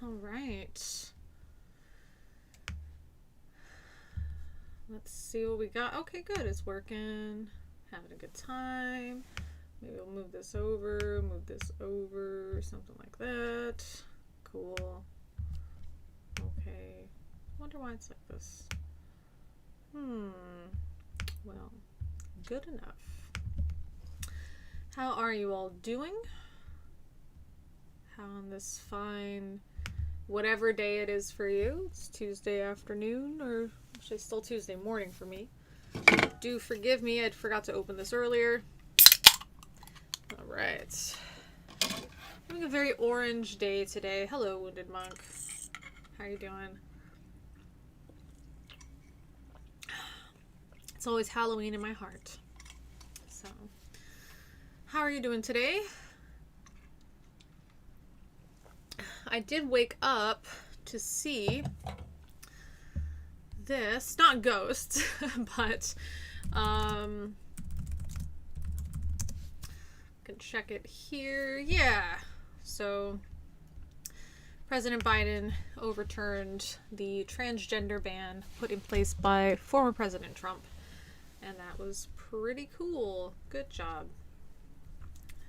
All right. Let's see what we got. Okay, good. It's working. Having a good time. Maybe we'll move this over, something like that. Cool. Okay. Wonder why it's like this. Well, good enough. How are you all doing? How on this fine, whatever day it is for you? It's Tuesday afternoon, or actually still Tuesday morning for me. Do forgive me, I forgot to open this earlier. Alright. Having a very orange day today. Hello, Wounded Monk. How are you doing? It's always Halloween in my heart. So, how are you doing today? I did wake up to see this, not ghosts, but can check it here. Yeah. So President Biden overturned the transgender ban put in place by former President Trump. And that was pretty cool. Good job.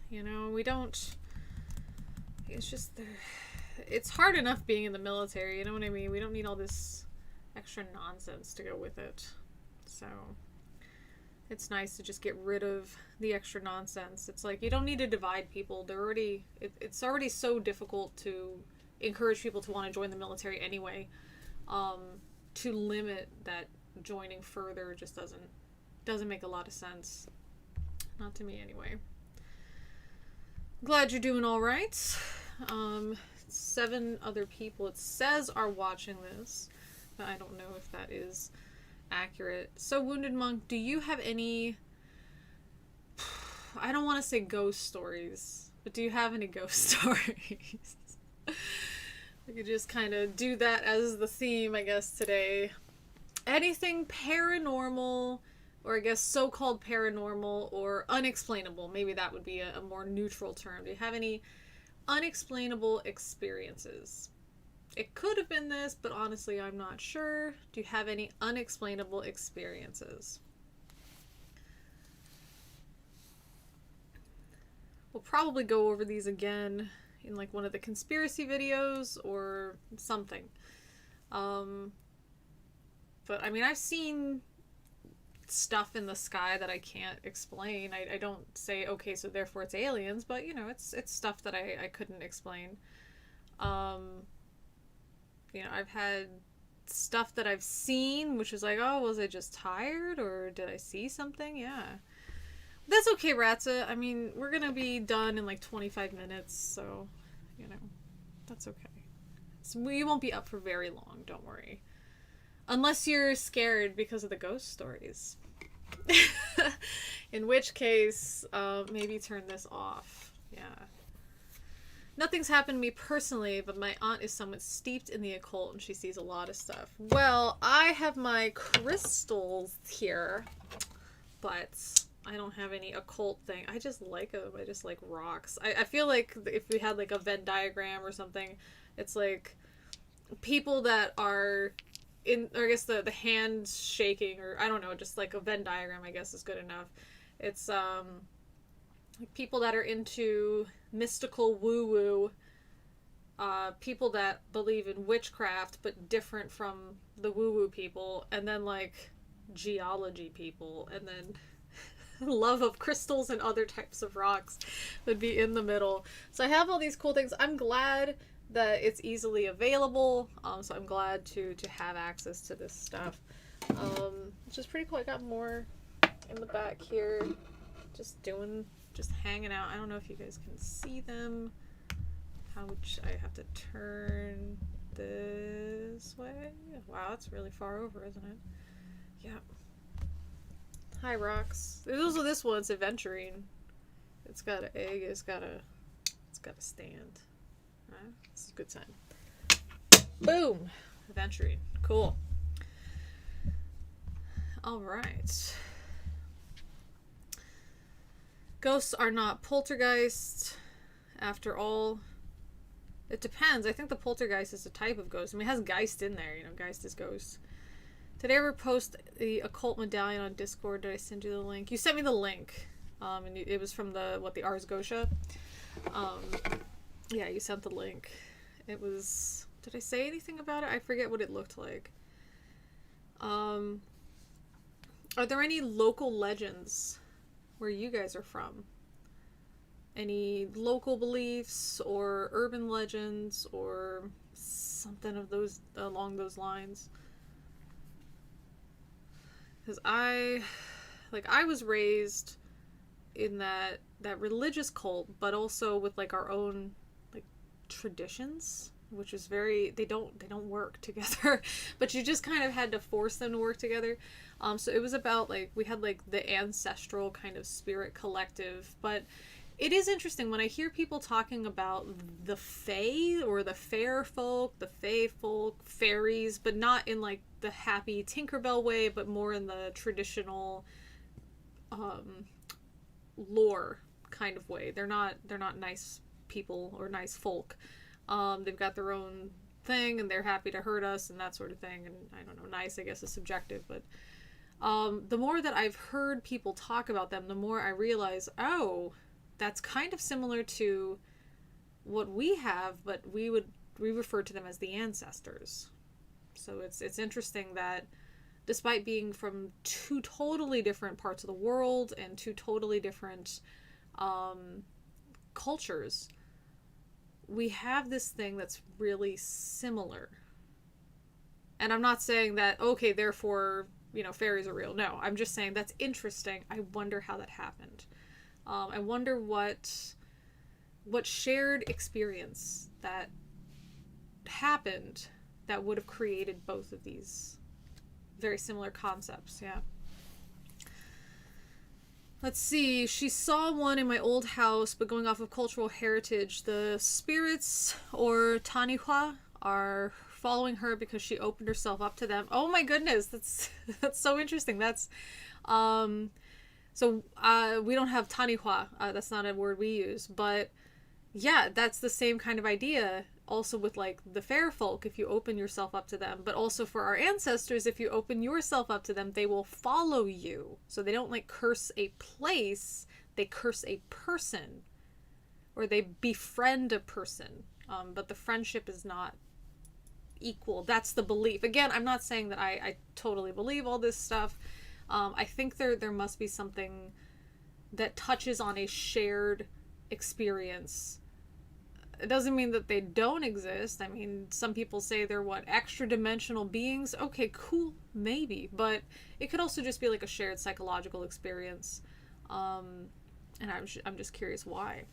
You know, we don't... It's just... It's hard enough being in the military, you know what I mean? We don't need all this extra nonsense to go with it. So... It's nice to just get rid of the extra nonsense. It's like, you don't need to divide people. They're already... It's already so difficult to encourage people to want to join the military anyway. To limit that joining further just doesn't make a lot of sense. Not to me, anyway. Glad you're doing all right. 7 other people, it says, are watching this, but I don't know if that is accurate. So, Wounded Monk, do you have any... I don't want to say ghost stories, but do you have any ghost stories? We could just kind of do that as the theme, I guess, today. Anything paranormal, or I guess so-called paranormal, or unexplainable. Maybe that would be a more neutral term. Do you have any unexplainable experiences? It could have been this, but honestly, I'm not sure. Do you have any unexplainable experiences? We'll probably go over these again in like one of the conspiracy videos or something. But I mean, I've seen stuff in the sky that I can't explain. I don't say, okay, so therefore it's aliens, but you know, it's stuff that I couldn't explain. You know, I've had stuff that I've seen, which is like, oh, was I just tired, or did I see something? Yeah. That's okay, Ratza. I mean, we're gonna be done in like 25 minutes, so, you know, that's okay. So we won't be up for very long, don't worry. Unless you're scared because of the ghost stories. In which case, maybe turn this off. Yeah. Nothing's happened to me personally, but my aunt is somewhat steeped in the occult and she sees a lot of stuff. Well, I have my crystals here, but I don't have any occult thing. I just like them. I just like rocks. I feel like if we had like a Venn diagram or something, it's like people that are in, or I guess the hands shaking, or I don't know, just like a Venn diagram, I guess, is good enough. It's like people that are into mystical woo-woo, people that believe in witchcraft but different from the woo-woo people, and then like geology people, and then love of crystals and other types of rocks would be in the middle. So I have all these cool things. I'm glad that it's easily available, so I'm glad to have access to this stuff, which is pretty cool. I got more in the back here, just hanging out. I don't know if you guys can see them. How much I have to turn this way. Wow, that's really far over, isn't it? Yeah. Hi, rocks. This one's adventuring. It's got an egg. It's got a stand. Right? This is a good time. Boom! Adventuring. Cool. All right. Ghosts are not poltergeists, after all. It depends. I think the poltergeist is a type of ghost. I mean, it has geist in there. Geist is ghost. Did I ever post the occult medallion on Discord? Did I send you the link? You sent me the link. And it was from the Ars Gotia. Yeah, you sent the link. It was... Did I say anything about it? I forget what it looked like. Are there any local legends where you guys are from? Any local beliefs or urban legends or something of those along those lines? Because I was raised in that religious cult, but also with like our own like traditions, which is very they don't work together, but you just kind of had to force them to work together. So it was about like we had like the ancestral kind of spirit collective, but it is interesting when I hear people talking about the fae or the fair folk, the fae folk, fairies, but not in like the happy Tinkerbell way, but more in the traditional lore kind of way. They're not nice people or nice folk. They've got their own thing and they're happy to hurt us and that sort of thing. And I don't know, nice I guess is subjective, but the more that I've heard people talk about them, the more I realize, oh, that's kind of similar to what we have, but we refer to them as the ancestors. So it's interesting that despite being from two totally different parts of the world and two totally different cultures, we have this thing that's really similar. And I'm not saying that, okay, therefore, fairies are real. No, I'm just saying that's interesting. I wonder how that happened. I wonder what shared experience that happened that would have created both of these very similar concepts. Yeah. Let's see. She saw one in my old house, but going off of cultural heritage, the spirits or Tanihua are following her because she opened herself up to them. Oh my goodness, that's so interesting. That's So we don't have Tanihua. That's not a word we use. But yeah, that's the same kind of idea. Also with like the fair folk, if you open yourself up to them. But also for our ancestors, if you open yourself up to them, they will follow you. So they don't like curse a place. They curse a person. Or they befriend a person. But the friendship is not equal. That's the belief. Again, I'm not saying that I totally believe all this stuff. I think there must be something that touches on a shared experience. It doesn't mean that they don't exist. I mean, some people say they're extra dimensional beings. Okay, cool, maybe, but it could also just be like a shared psychological experience. And I'm just curious why.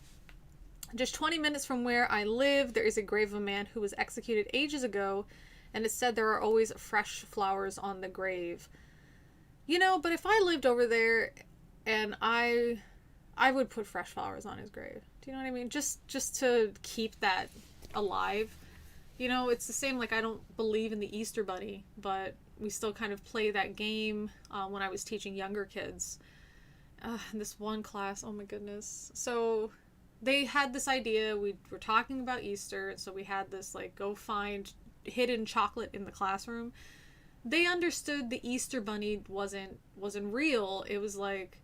Just 20 minutes from where I live, there is a grave of a man who was executed ages ago, and it said there are always fresh flowers on the grave. But if I lived over there and I would put fresh flowers on his grave. Do you know what I mean? Just to keep that alive. It's the same, like I don't believe in the Easter Bunny, but we still kind of play that game when I was teaching younger kids. In this one class, oh my goodness. So they had this idea, we were talking about Easter, so we had this like go find hidden chocolate in the classroom. They understood the Easter Bunny wasn't real. It was like,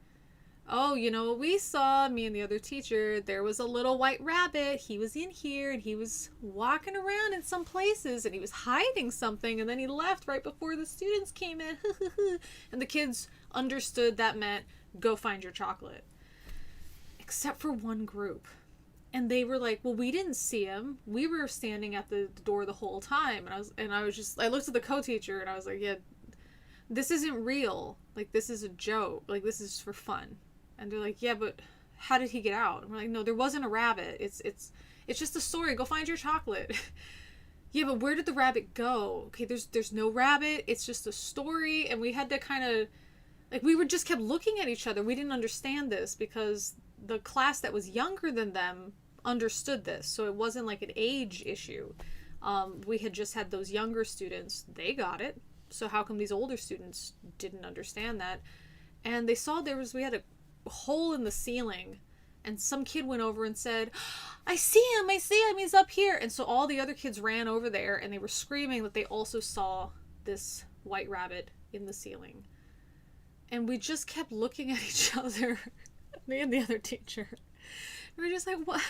oh, what we saw, me and the other teacher, there was a little white rabbit. He was in here and he was walking around in some places and he was hiding something and then he left right before the students came in. And the kids understood that meant go find your chocolate. Except for one group. And they were like, well, we didn't see him. We were standing at the door the whole time. And I looked at the co-teacher and I was like, yeah, this isn't real. Like, this is a joke. Like, this is for fun. And they're like, yeah, but how did he get out? And we're like, no, there wasn't a rabbit. It's just a story. Go find your chocolate. Yeah, but where did the rabbit go? Okay, there's no rabbit. It's just a story. And we had to kind of, like, we just kept looking at each other. We didn't understand this because the class that was younger than them understood this, so it wasn't like an age issue. We had just had those younger students, they got it, so how come these older students didn't understand that? And they saw we had a hole in the ceiling and some kid went over and said, I see him, he's up here. And so all the other kids ran over there, and they were screaming that they also saw this white rabbit in the ceiling. And we just kept looking at each other, me and the other teacher. We were just like, what?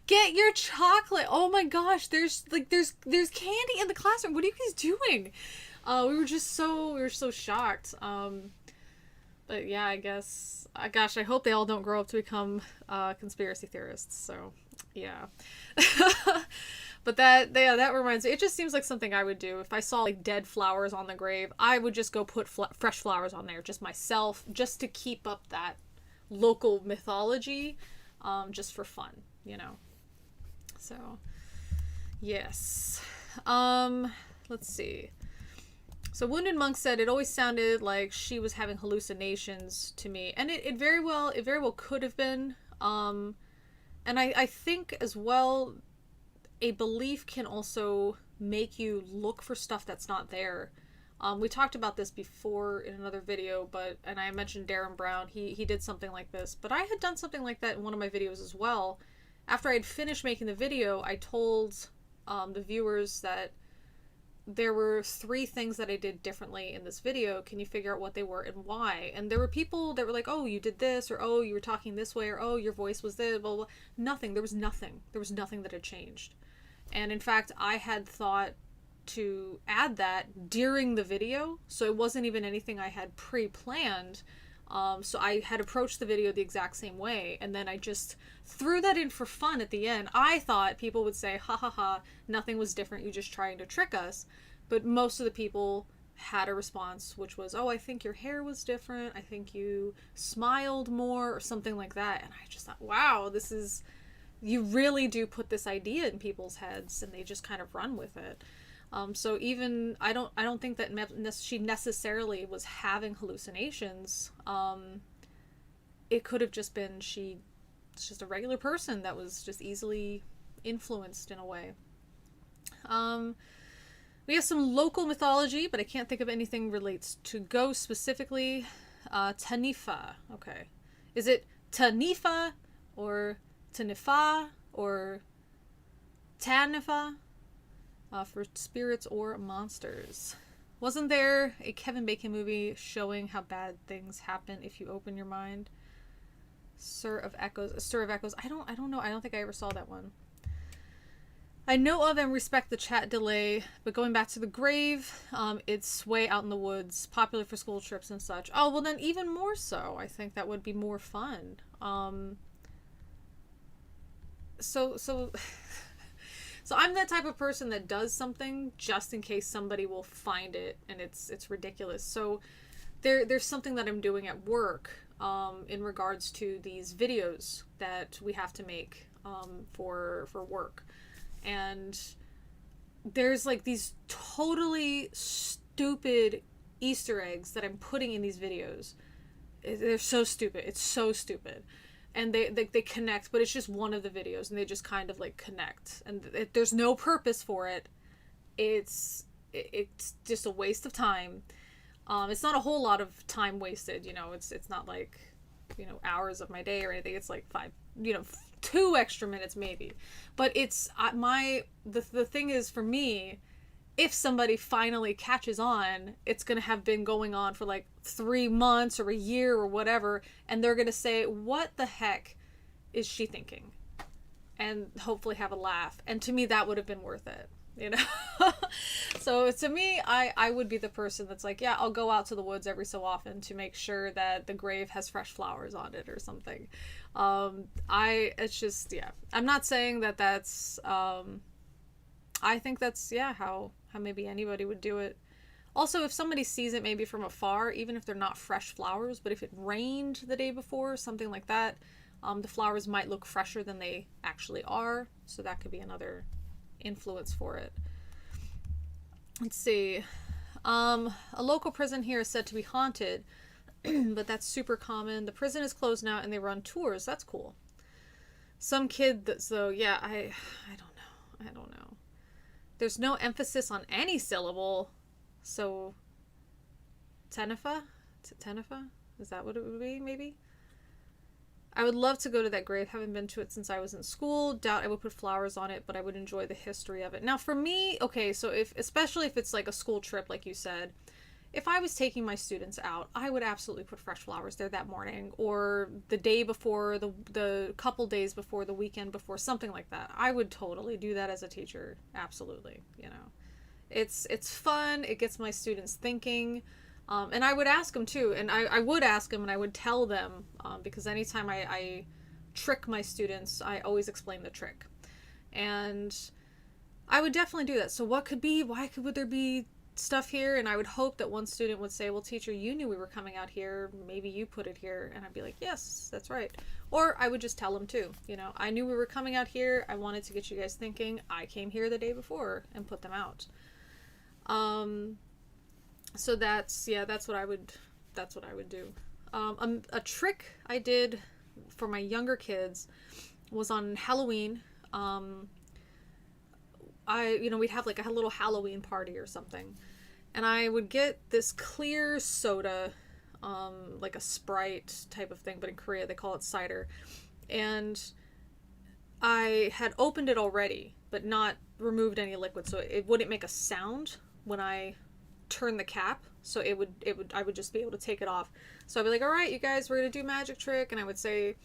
Get your chocolate. Oh my gosh, there's candy in the classroom. What are you guys doing? We were so shocked. But yeah, I guess, gosh, I hope they all don't grow up to become conspiracy theorists. So yeah. But that reminds me, it just seems like something I would do. If I saw like dead flowers on the grave, I would just go put fresh flowers on there, just myself, just to keep up that local mythology, just for fun, you know. So yes. Let's see. So Wounded Monk said it always sounded like she was having hallucinations to me, and it very well could have been. And I think as well, a belief can also make you look for stuff that's not there. We talked about this before in another video, and I mentioned Darren Brown. He did something like this, but I had done something like that in one of my videos as well. After I had finished making the video, I told the viewers that there were 3 things that I did differently in this video. Can you figure out what they were and why? And there were people that were like, oh, you did this, or oh, you were talking this way, or oh, your voice was this, blah, blah. Nothing. There was nothing. There was nothing that had changed. And in fact, I had thought to add that during the video, so it wasn't even anything I had pre-planned. So I had approached the video the exact same way, and then I just threw that in for fun at the end. I thought people would say, ha ha ha, nothing was different, you just trying to trick us. But most of the people had a response, which was, oh, I think your hair was different, I think you smiled more, or something like that. And I just thought, wow, you really do put this idea in people's heads, and they just kind of run with it. So even, I don't think that she necessarily was having hallucinations. It could have just been she's just a regular person that was just easily influenced in a way. We have some local mythology, but I can't think of anything relates to ghosts specifically. Tanifa. Okay. Is it Tanifa or Tanifa or Tanifa? For spirits or monsters. Wasn't there a Kevin Bacon movie showing how bad things happen if you open your mind? Stir of Echoes. I don't know. I don't think I ever saw that one. I know of and respect the chat delay, but going back to the grave, it's way out in the woods, popular for school trips and such. Oh, well then even more so. I think that would be more fun. So I'm that type of person that does something just in case somebody will find it and it's ridiculous. So there's something that I'm doing at work in regards to these videos that we have to make for work. And there's like these totally stupid Easter eggs that I'm putting in these videos. They're so stupid. It's so stupid. And they connect, but it's just one of the videos, and they just kind of like connect, and there's no purpose for it. It's just a waste of time. It's not a whole lot of time wasted, you know. It's not like, you know, hours of my day or anything. It's like 2 extra minutes maybe. But it's the thing is, for me, if somebody finally catches on, it's going to have been going on for like 3 months or a year or whatever, and they're going to say, what the heck is she thinking? And hopefully have a laugh. And to me, that would have been worth it, you know? So to me, I would be the person that's like, yeah, I'll go out to the woods every so often to make sure that the grave has fresh flowers on it or something. It's just, yeah. I'm not saying that that's, I think that's, yeah, how maybe anybody would do it. Also, if somebody sees it maybe from afar, even if they're not fresh flowers, but if it rained the day before, something like that, the flowers might look fresher than they actually are. So that could be another influence for it. Let's see. A local prison here is said to be haunted, but that's super common. The prison is closed now and they run tours. That's cool. Some kid so yeah, I don't know. There's no emphasis on any syllable. So, Tenifa? Is that what it would be, maybe? I would love to go to that grave. Haven't been to it since I was in school. Doubt I would put flowers on it, but I would enjoy the history of it. Now for me, okay, so especially if it's like a school trip, like you said, if I was taking my students out, I would absolutely put fresh flowers there that morning, or the day before, the couple days before, the weekend before, something like that. I would totally do that as a teacher. Absolutely. It's fun. It gets my students thinking. And I would ask them too, and I would ask them and I would tell them, because anytime I trick my students, I always explain the trick. And I would definitely do that. So would there be stuff here? And I would hope that one student would say, well, teacher, you knew we were coming out here. Maybe you put it here. And I'd be like, yes, that's right. Or I would just tell them too, I knew we were coming out here. I wanted to get you guys thinking. I came here the day before and put them out. So that's what I would do. A trick I did for my younger kids was on Halloween. We'd have like a little Halloween party or something, and I would get this clear soda, like a Sprite type of thing, but in Korea they call it cider, and I had opened it already, but not removed any liquid, so it wouldn't make a sound when I turn the cap, so I would just be able to take it off. So I'd be like, all right, you guys, we're gonna do magic trick, and I would say,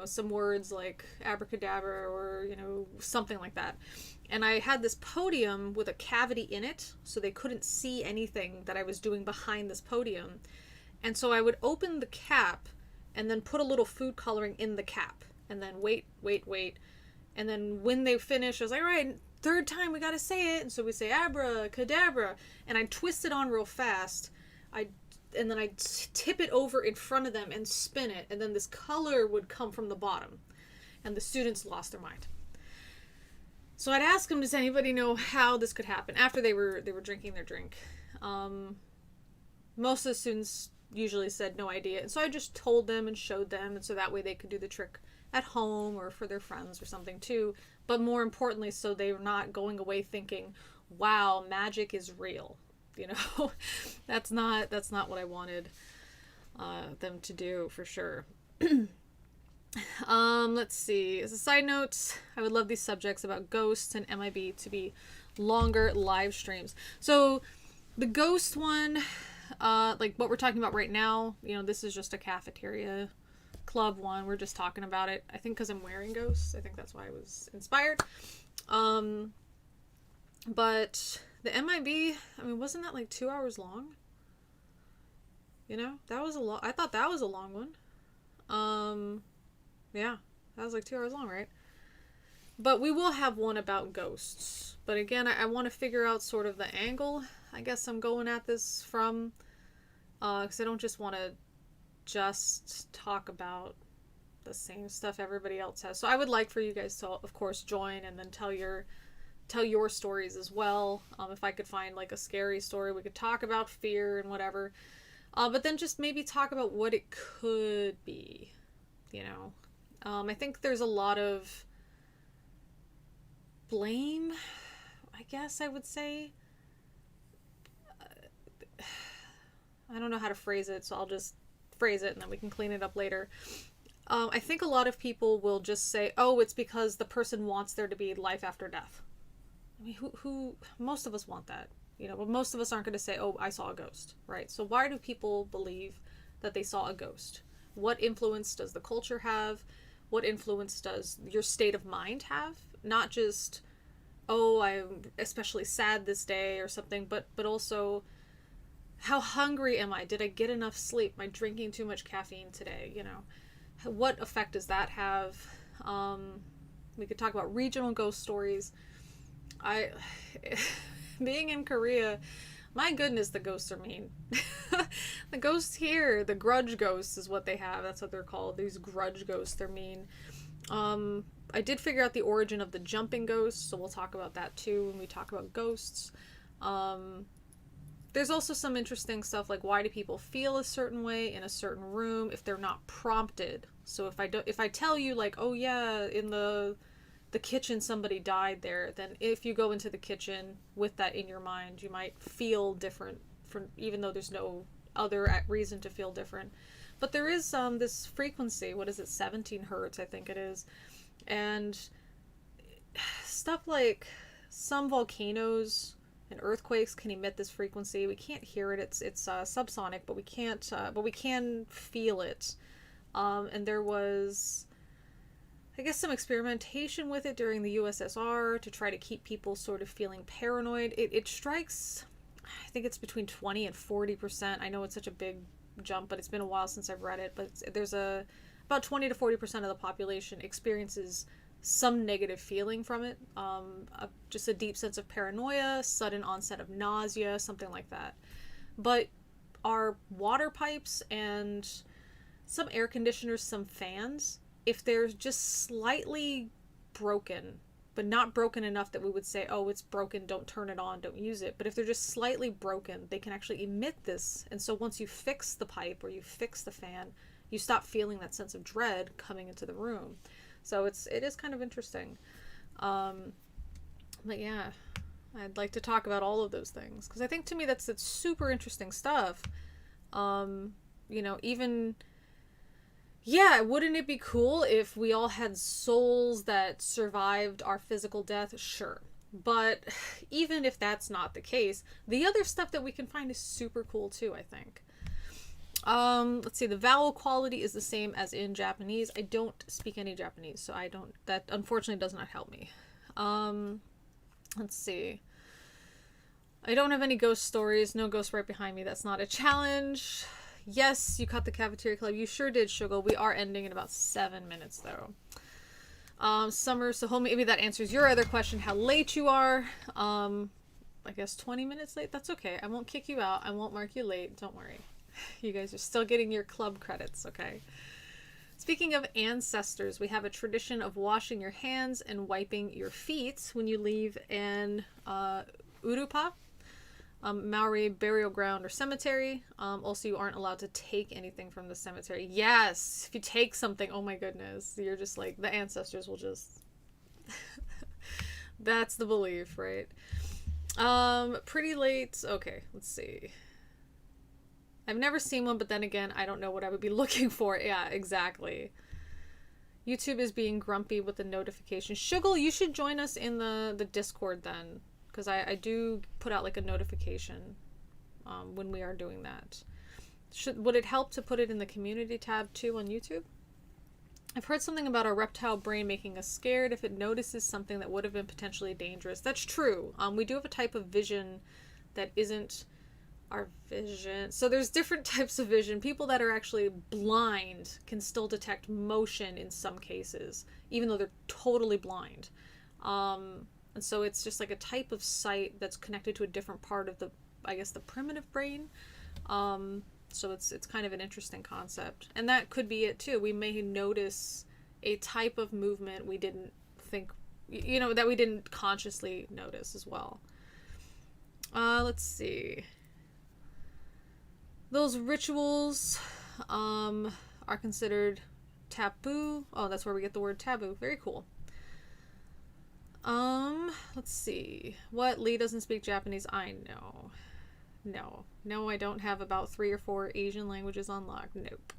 some words like abracadabra or something like that. And I had this podium with a cavity in it, so they couldn't see anything that I was doing behind this podium. And so I would open the cap and then put a little food coloring in the cap, and then wait, and then when they finish, I was like, all right, third time we gotta say it. And so we say abracadabra, and I twist it on real fast. And then I'd tip it over in front of them and spin it, and then this color would come from the bottom, and the students lost their mind. So I'd ask them, does anybody know how this could happen? After they were drinking their drink. Most of the students usually said no idea, and so I just told them and showed them, and so that way they could do the trick at home or for their friends or something too. But more importantly, so they were not going away thinking, wow, magic is real. That's not what I wanted them to do, for sure. Let's see. As a side note, I would love these subjects about ghosts and MIB to be longer live streams. So the ghost one, like what we're talking about right now, this is just a Cafeteria Club one. We're just talking about it. I think because I'm wearing ghosts. I think that's why I was inspired. But the MIB, wasn't that like 2 hours long? That was a lot. I thought that was a long one. Yeah, that was like 2 hours long, right? But we will have one about ghosts. But again, I want to figure out sort of the angle, I guess I'm going at this from, because I don't just want to just talk about the same stuff everybody else has. So I would like for you guys to, of course, join and then tell your stories as well. If I could find like a scary story, we could talk about fear and whatever. But then just maybe talk about what it could be, I think there's a lot of blame, I guess I would say. I don't know how to phrase it, so I'll just phrase it and then we can clean it up later. I think a lot of people will just say, oh, it's because the person wants there to be life after death. Who most of us want that, but most of us aren't going to say, oh, I saw a ghost, right? So why do people believe that they saw a ghost? What influence does the culture have? What influence does your state of mind have? Not just, oh, I'm especially sad this day or something, but also, how hungry am I? Did I get enough sleep? Am I drinking too much caffeine today? What effect does that have? We could talk about regional ghost stories. Being in Korea, my goodness, the ghosts are mean. The ghosts here, the grudge ghosts is what they have. That's what they're called. These grudge ghosts, they're mean. I did figure out the origin of the jumping ghost, so we'll talk about that too when we talk about ghosts. There's also some interesting stuff like, why do people feel a certain way in a certain room if they're not prompted? So if I tell you like, oh yeah, in the kitchen somebody died there, then if you go into the kitchen with that in your mind, you might feel different, from even though there's no other reason to feel different. But there is this frequency, what is it, 17 hertz, I think it is. And stuff like some volcanoes and earthquakes can emit this frequency. We can't hear it. It's subsonic, but we can't. But we can feel it. And there was, I guess, some experimentation with it during the USSR to try to keep people sort of feeling paranoid. It strikes, I think it's between 20 and 40%. I know it's such a big jump, but it's been a while since I've read it. But there's about 20 to 40% of the population experiences some negative feeling from it. Just a deep sense of paranoia, sudden onset of nausea, something like that. But our water pipes and some air conditioners, some fans, if they're just slightly broken, but not broken enough that we would say, oh, it's broken, don't turn it on, don't use it. But if they're just slightly broken, they can actually emit this. And so once you fix the pipe or you fix the fan, you stop feeling that sense of dread coming into the room. So it is kind of interesting. But yeah, I'd like to talk about all of those things, because I think to me that's super interesting stuff. Even, yeah, wouldn't it be cool if we all had souls that survived our physical death? Sure. But even if that's not the case, the other stuff that we can find is super cool too, I think. Let's see, the vowel quality is the same as in Japanese. I don't speak any Japanese, so that unfortunately does not help me. Let's see. I don't have any ghost stories. No ghost right behind me. That's not a challenge. Yes, you caught the Cafeteria Club. You sure did, Sugar. We are ending in about 7 minutes, though. Summer, so maybe that answers your other question, how late you are. I guess 20 minutes late. That's okay. I won't kick you out. I won't mark you late. Don't worry. You guys are still getting your club credits, okay? Speaking of ancestors, we have a tradition of washing your hands and wiping your feet when you leave an urupa, Maori burial ground or cemetery. Also, you aren't allowed to take anything from the cemetery. Yes, if you take something, oh my goodness, you're just like, the ancestors will just... That's the belief, right? Pretty late. Okay, let's see. I've never seen one, but then again, I don't know what I would be looking for. Yeah, exactly. YouTube is being grumpy with the notification. Shuggle, you should join us in the Discord then, because I do put out like a notification when we are doing that. Would it help to put it in the community tab too on YouTube? I've heard something about our reptile brain making us scared if it notices something that would have been potentially dangerous. That's true. We do have a type of vision that isn't our vision. So there's different types of vision. People that are actually blind can still detect motion in some cases, even though they're totally blind. And so it's just like a type of sight that's connected to a different part of the primitive brain. So it's kind of an interesting concept. And that could be it too. We may notice a type of movement we didn't think, that we didn't consciously notice as well. Let's see. Those rituals are considered taboo. Oh, that's where we get the word taboo. Very cool. Let's see. What? Lee doesn't speak Japanese. I know. No, I don't have about 3 or 4 Asian languages on lock. Nope.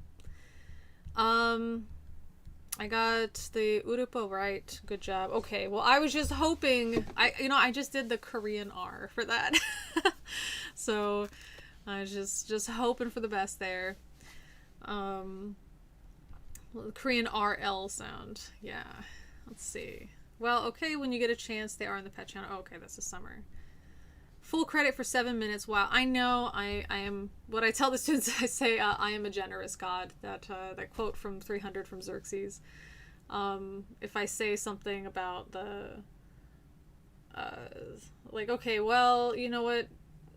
I got the urupa right. Good job. Okay, well, I was just hoping. I just did the Korean R for that. So I was just hoping for the best there. The Korean RL sound. Yeah. Let's see. Well, okay, when you get a chance, they are in the pet channel. Oh, okay, that's the summer. Full credit for 7 minutes. Wow, I know. I am. What I tell the students, I say, I am a generous god. That quote from 300 from Xerxes. If I say something about the, okay, well, you know what?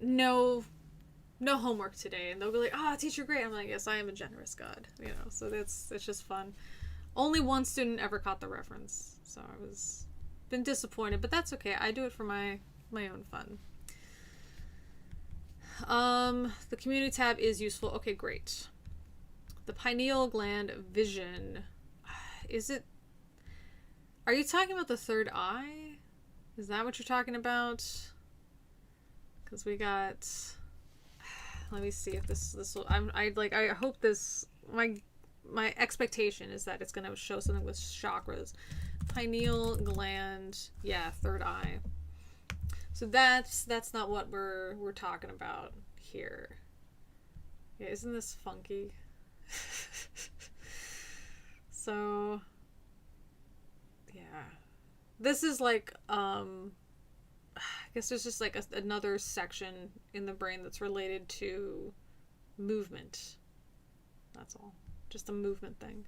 No homework today, and they'll be like, teacher, great. I'm like, yes, I am a generous god. So it's just fun. Only one student ever caught the reference, so I was been disappointed, but that's okay. I do it for my own fun. The community tab is useful. Okay, great. The pineal gland vision. Are you talking about the third eye? Is that what you're talking about? Because we got, let me see if this will, I hope this my expectation is that it's going to show something with chakras. Pineal gland, yeah, third eye. So that's not what we're talking about here. Yeah, isn't this funky? So yeah, this is like I guess there's just like another section in the brain that's related to movement. That's all. Just a movement thing.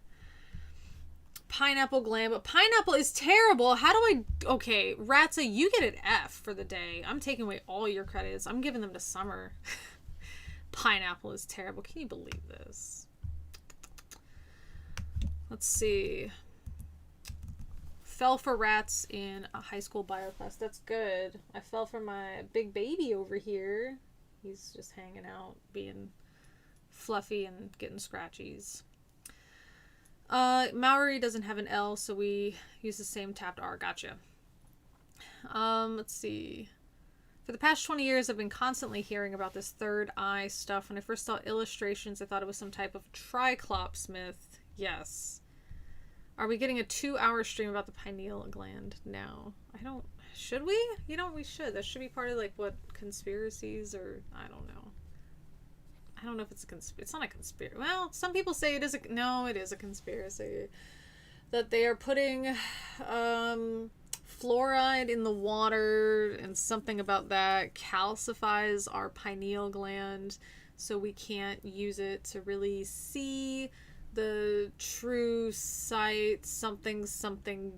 Pineapple gland, but pineapple is terrible. How do I... Okay, Ratza, you get an F for the day. I'm taking away all your credits. I'm giving them to Summer. Pineapple is terrible. Can you believe this? Let's see. Fell for rats in a high school bio class. That's good. I fell for my big baby over here. He's just hanging out, being fluffy and getting scratchies. Maori doesn't have an L, so we use the same tapped R. Gotcha. Let's see. For the past 20 years, I've been constantly hearing about this third eye stuff. When I first saw illustrations, I thought it was some type of triclops myth. Yes. Are we getting a 2-hour stream about the pineal gland now? I don't... Should we? You know, we should. That should be part of, like, what, conspiracies or... I don't know. I don't know if it's a conspiracy. It's not a conspiracy. Well, some people say it is a... No, it is a conspiracy. That they are putting fluoride in the water, and something about that calcifies our pineal gland, so we can't use it to really see the true sight, something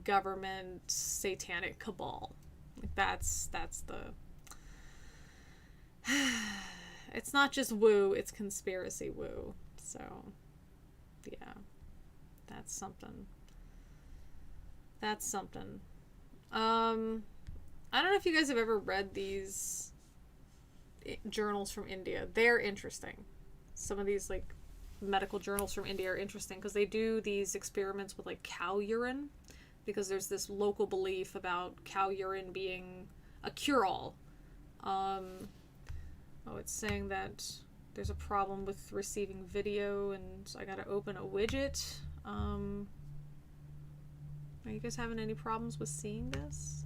government satanic cabal. Like that's the... It's not just woo, it's conspiracy woo. So, yeah. That's something. That's something. I don't know if you guys have ever read these journals from India. They're interesting. Some of these, like, medical journals from India are interesting because they do these experiments with, like, cow urine, because there's this local belief about cow urine being a cure-all. Oh, it's saying that there's a problem with receiving video, and I gotta open a widget. Are you guys having any problems with seeing this?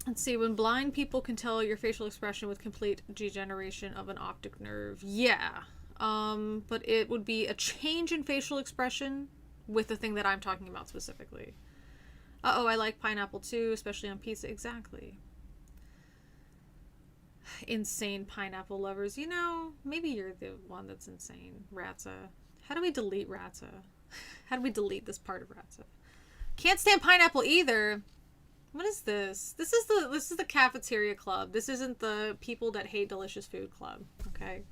Let's see. When blind people can tell your facial expression with complete degeneration of an optic nerve. Yeah. But it would be a change in facial expression with the thing that I'm talking about specifically. Uh-oh, I like pineapple too, especially on pizza. Exactly. Insane pineapple lovers. You know, maybe you're the one that's insane. Ratza. How do we delete Ratza? How do we delete this part of Ratza? Can't stand pineapple either. What is this? This is the Cafeteria Club. This isn't the people that hate delicious food club. Okay.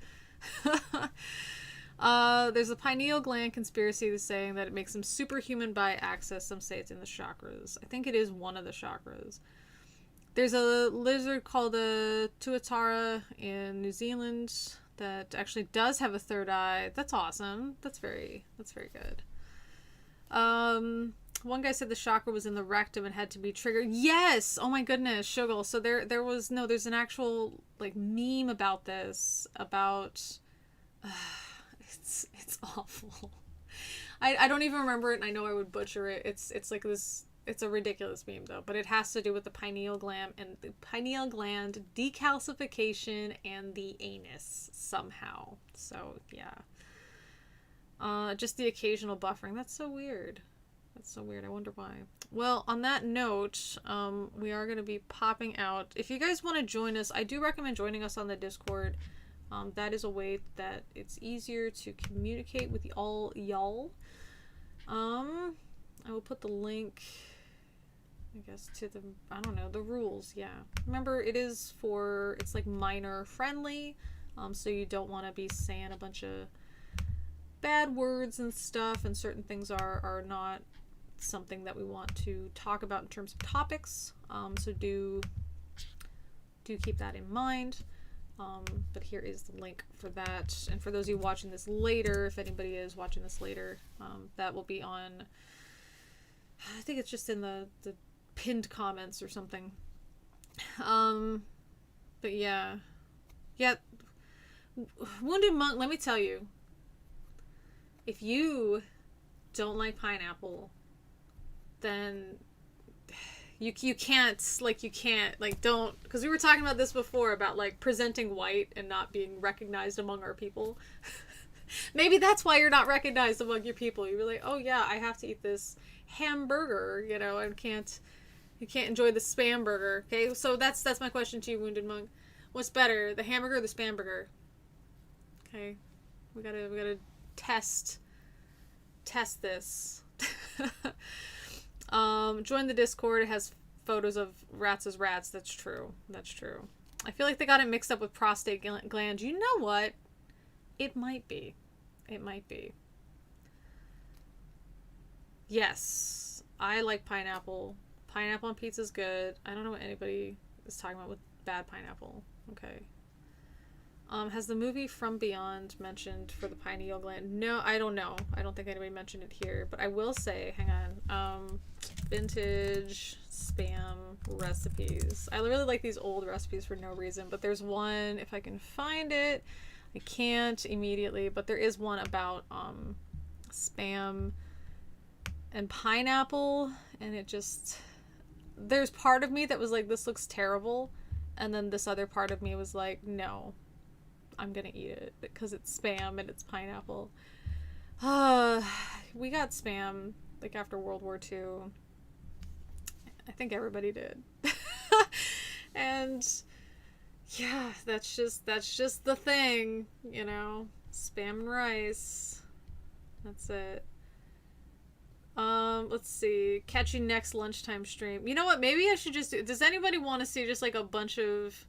There's a pineal gland conspiracy that's saying that it makes them superhuman by access. Some say it's in the chakras. I think it is one of the chakras. There's a lizard called a tuatara in New Zealand that actually does have a third eye. That's awesome. That's very good. One guy said the chakra was in the rectum and had to be triggered. Yes! Oh my goodness, Sugar. So there's an actual, like, meme about this. It's awful. I don't even remember it, and I know I would butcher it. It's like this... It's a ridiculous meme, though. But it has to do with the pineal gland and the pineal gland decalcification and the anus somehow. So, yeah. Just the occasional buffering. That's so weird. That's so weird. I wonder why. Well, on that note, we are going to be popping out. If you guys want to join us, I do recommend joining us on the Discord. That is a way that it's easier to communicate with all y'all. I will put the link, I guess, to the, I don't know, the rules. Yeah. Remember, it's like minor friendly. So you don't want to be saying a bunch of bad words and stuff, and certain things are not something that we want to talk about in terms of topics. So do keep that in mind. But here is the link for that. And for those of you watching this later, if anybody is watching this later, that will be on, I think it's just in the pinned comments or something. But yeah. Wounded Monk, let me tell you, if you don't like pineapple, then you can't, like, don't, because we were talking about this before about, like, presenting white and not being recognized among our people. Maybe that's why you're not recognized among your people. You're like, oh yeah, I have to eat this hamburger, you know, and you can't enjoy the spam burger. Okay, so that's my question to you, Wounded Monk. What's better, the hamburger or the spam burger? Okay, we gotta test this. Join the Discord. It has photos of rats as rats. That's true. I feel like they got it mixed up with prostate gland. You know what? It might be. Yes, I like pineapple. Pineapple on pizza is good. I don't know what anybody is talking about with bad pineapple. Okay. Has the movie From Beyond mentioned for the pineal gland? No, I don't know. I don't think anybody mentioned it here, but I will say, hang on, vintage spam recipes. I really like these old recipes for no reason, but there's one, if I can find it, I can't immediately, but there is one about spam and pineapple, and it just, there's part of me that was like, this looks terrible, and then this other part of me was like, no, I'm gonna eat it because it's spam and it's pineapple. We got spam like after World War II. I think everybody did. And yeah, that's just the thing, you know. Spam and rice. That's it. Let's see. Catch you next lunchtime stream. You know what? Maybe I should just do. Does anybody want to see just like a bunch of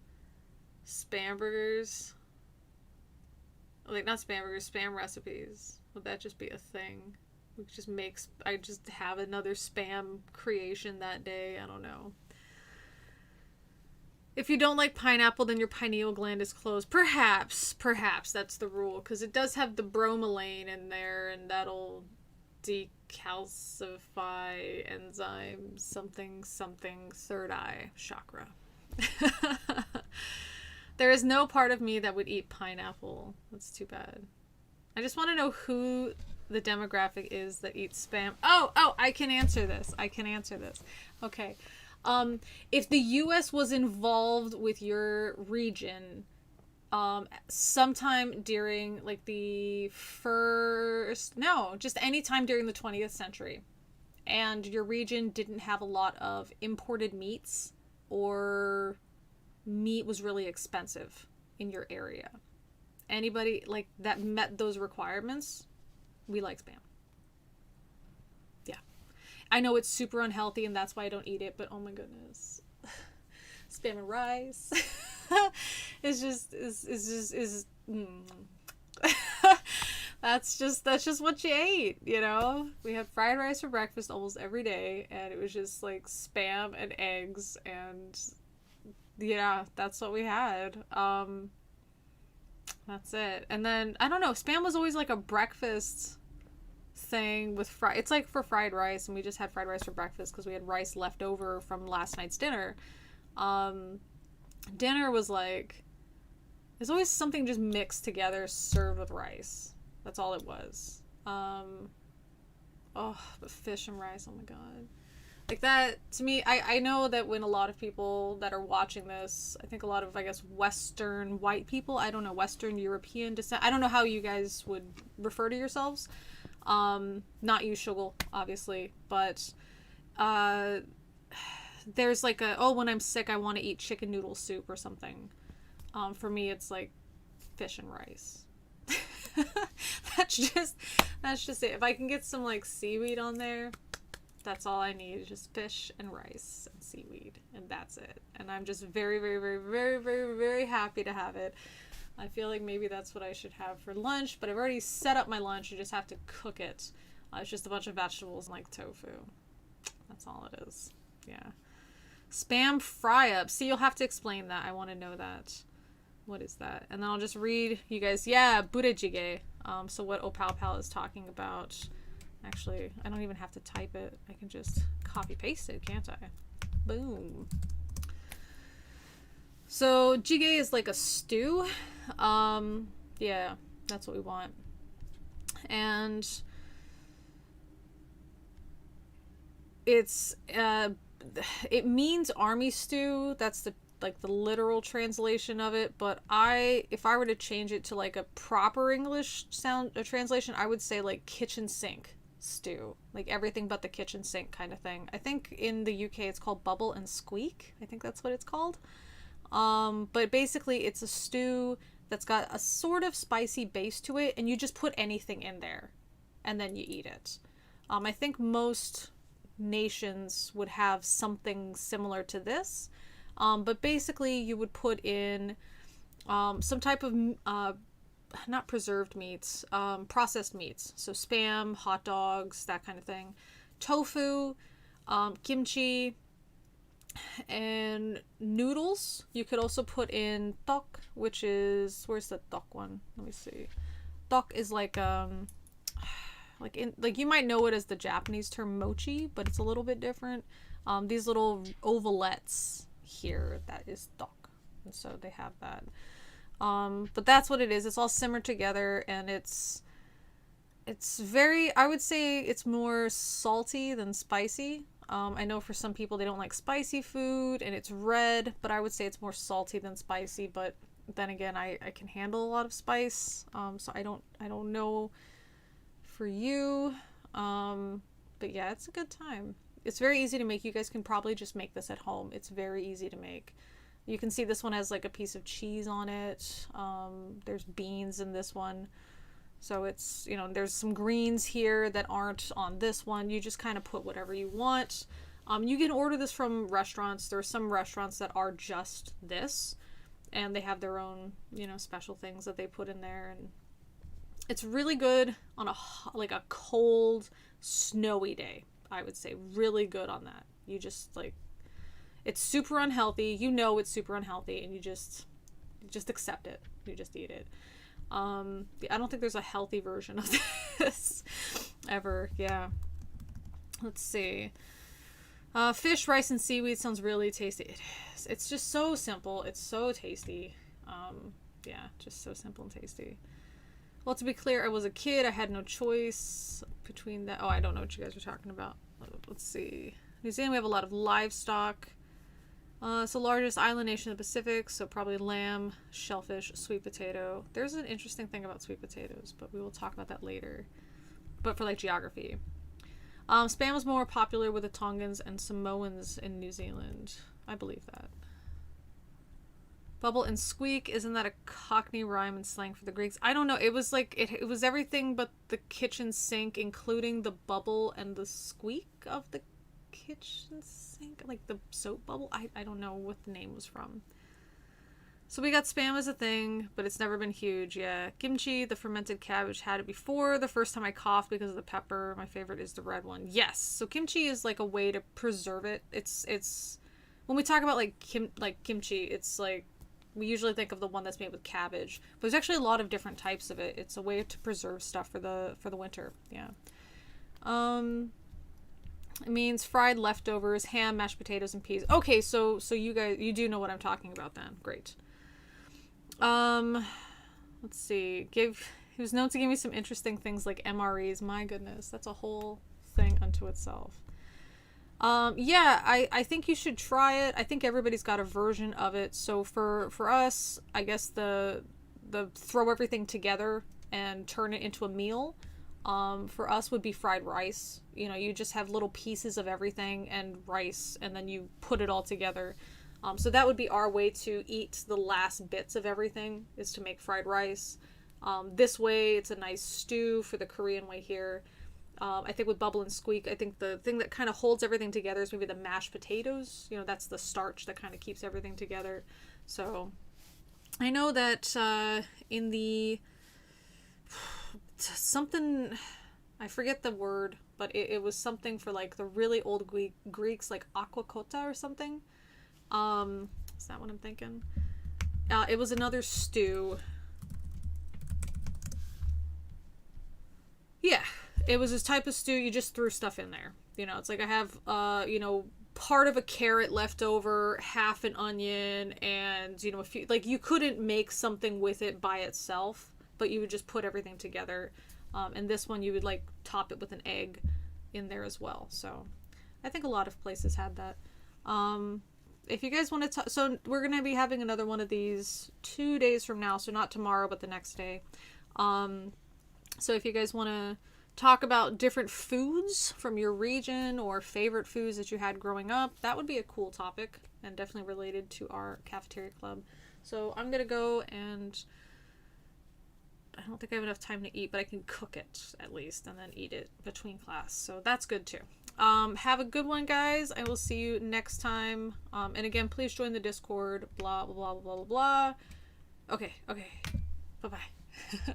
spam burgers? Like, not spam burgers, spam recipes. Would that just be a thing? We could just I just have another spam creation that day. I don't know. If you don't like pineapple, then your pineal gland is closed. Perhaps that's the rule, because it does have the bromelain in there, and that'll decalcify enzyme something third eye chakra. There is no part of me that would eat pineapple. That's too bad. I just want to know who the demographic is that eats spam. Oh, I can answer this. Okay. If the US was involved with your region, sometime during like just any time during the 20th century, and your region didn't have a lot of imported meats, or meat was really expensive in your area, anybody like that met those requirements, we like spam. Yeah, I know it's super unhealthy and that's why I don't eat it, but oh my goodness, spam and rice is that's just what you ate, you know. We had fried rice for breakfast almost every day, and it was just like spam and eggs, and yeah, that's what we had. That's it. And then I don't know, spam was always like a breakfast thing with it's like for fried rice, and we just had fried rice for breakfast because we had rice left over from last night's dinner. Dinner was like, there's always something just mixed together served with rice. That's all it was. But fish and rice, oh my god. Like that, to me, I know that when a lot of people that are watching this, I think a lot of, I guess, Western white people, I don't know, Western European descent, I don't know how you guys would refer to yourselves. Not you, Shuggle, obviously, but there's like when I'm sick, I want to eat chicken noodle soup or something. For me, it's like fish and rice. That's just it. If I can get some like seaweed on there, that's all I need, is just fish and rice and seaweed, and that's it. And I'm just very, very, very, very, very, very happy to have it. I feel like maybe that's what I should have for lunch, but I've already set up my lunch. You just have to cook it. It's just a bunch of vegetables and like tofu. That's all it is. Yeah. Spam fry-up. See, you'll have to explain that. I want to know that. What is that? And then I'll just read you guys. Yeah, Buddha jjigae. So what Opal Pal is talking about. Actually, I don't even have to type it. I can just copy paste it, can't I? Boom. So jjigae is like a stew. Yeah, that's what we want. And it's it means army stew. That's the like the literal translation of it, but if I were to change it to like a proper English sound a translation, I would say like kitchen sink stew. Like everything but the kitchen sink kind of thing. I think in the UK it's called bubble and squeak. I think that's what it's called. But basically it's a stew that's got a sort of spicy base to it, and you just put anything in there and then you eat it. I think most nations would have something similar to this. But basically, you would put in some type of not preserved meats, processed meats. So spam, hot dogs, that kind of thing. Tofu, kimchi, and noodles. You could also put in tok, which is where's the tok one? Let me see. Tok is like you might know it as the Japanese term mochi, but it's a little bit different. These little ovalettes here, that is tok, and so they have that. But that's what it is. It's all simmered together, and it's very, I would say it's more salty than spicy. I know for some people they don't like spicy food, and it's red, but I would say it's more salty than spicy. But then again, I can handle a lot of spice, so I don't know for you. But yeah, it's a good time. It's very easy to make. You guys can probably just make this at home. It's very easy to make. You can see this one has like a piece of cheese on it. There's beans in this one. So it's, there's some greens here that aren't on this one. You just kind of put whatever you want. You can order this from restaurants. There are some restaurants that are just this, and they have their own, special things that they put in there. And it's really good on a cold, snowy day. I would say really good on that. You just it's super unhealthy. It's super unhealthy, and you just accept it. You just eat it. I don't think there's a healthy version of this ever. Yeah. Let's see. Fish, rice, and seaweed sounds really tasty. It is. It's just so simple. It's so tasty. Yeah, just so simple and tasty. Well, to be clear, I was a kid. I had no choice between that. Oh, I don't know what you guys are talking about. Let's see. New Zealand, we have a lot of livestock. It's the largest island nation in the Pacific, so probably lamb, shellfish, sweet potato. There's an interesting thing about sweet potatoes, but we will talk about that later. But for geography. Spam was more popular with the Tongans and Samoans in New Zealand. I believe that. Bubble and squeak, isn't that a Cockney rhyme and slang for the Greeks? I don't know. It was it was everything but the kitchen sink, including the bubble and the squeak of the kitchen sink, like the soap bubble. I don't know what the name was from. So we got spam as a thing, but it's never been huge. Yeah, kimchi, the fermented cabbage, had it before. The first time I coughed because of the pepper. My favorite is the red one. Yes, so kimchi is like a way to preserve it. It's when we talk about kimchi, it's like we usually think of the one that's made with cabbage, but there's actually a lot of different types of it. It's a way to preserve stuff for the winter. Yeah. It means fried leftovers, ham, mashed potatoes, and peas. Okay, so you guys, you do know what I'm talking about then. Great. Let's see. He was known to give me some interesting things like MREs. My goodness, that's a whole thing unto itself. Yeah, I think you should try it. I think everybody's got a version of it. So for us, I guess the throw everything together and turn it into a meal. For us would be fried rice. You just have little pieces of everything and rice, and then you put it all together. So that would be our way to eat the last bits of everything, is to make fried rice. This way, it's a nice stew for the Korean way here. I think with bubble and squeak, I think the thing that kind of holds everything together is maybe the mashed potatoes. That's the starch that kind of keeps everything together. So I know that in the something, I forget the word, but it was something for the really old Greeks, like aquakota or something. Is that what I'm thinking? It was another stew. Yeah, it was this type of stew. You just threw stuff in there. It's like I have, part of a carrot left over, half an onion, and, you know, a few, like, you couldn't make something with it by itself, but you would just put everything together. And this one you would, like, top it with an egg in there as well. So I think a lot of places had that. If you guys want to, so we're going to be having another one of these 2 days from now, so not tomorrow, but the next day. So if you guys want to talk about different foods from your region or favorite foods that you had growing up, that would be a cool topic and definitely related to our cafeteria club. So I'm going to go, and I don't think I have enough time to eat, but I can cook it at least and then eat it between class. So that's good too. Have a good one, guys. I will see you next time. And again, please join the Discord, blah, blah, blah, blah, blah, blah. Okay. Bye-bye.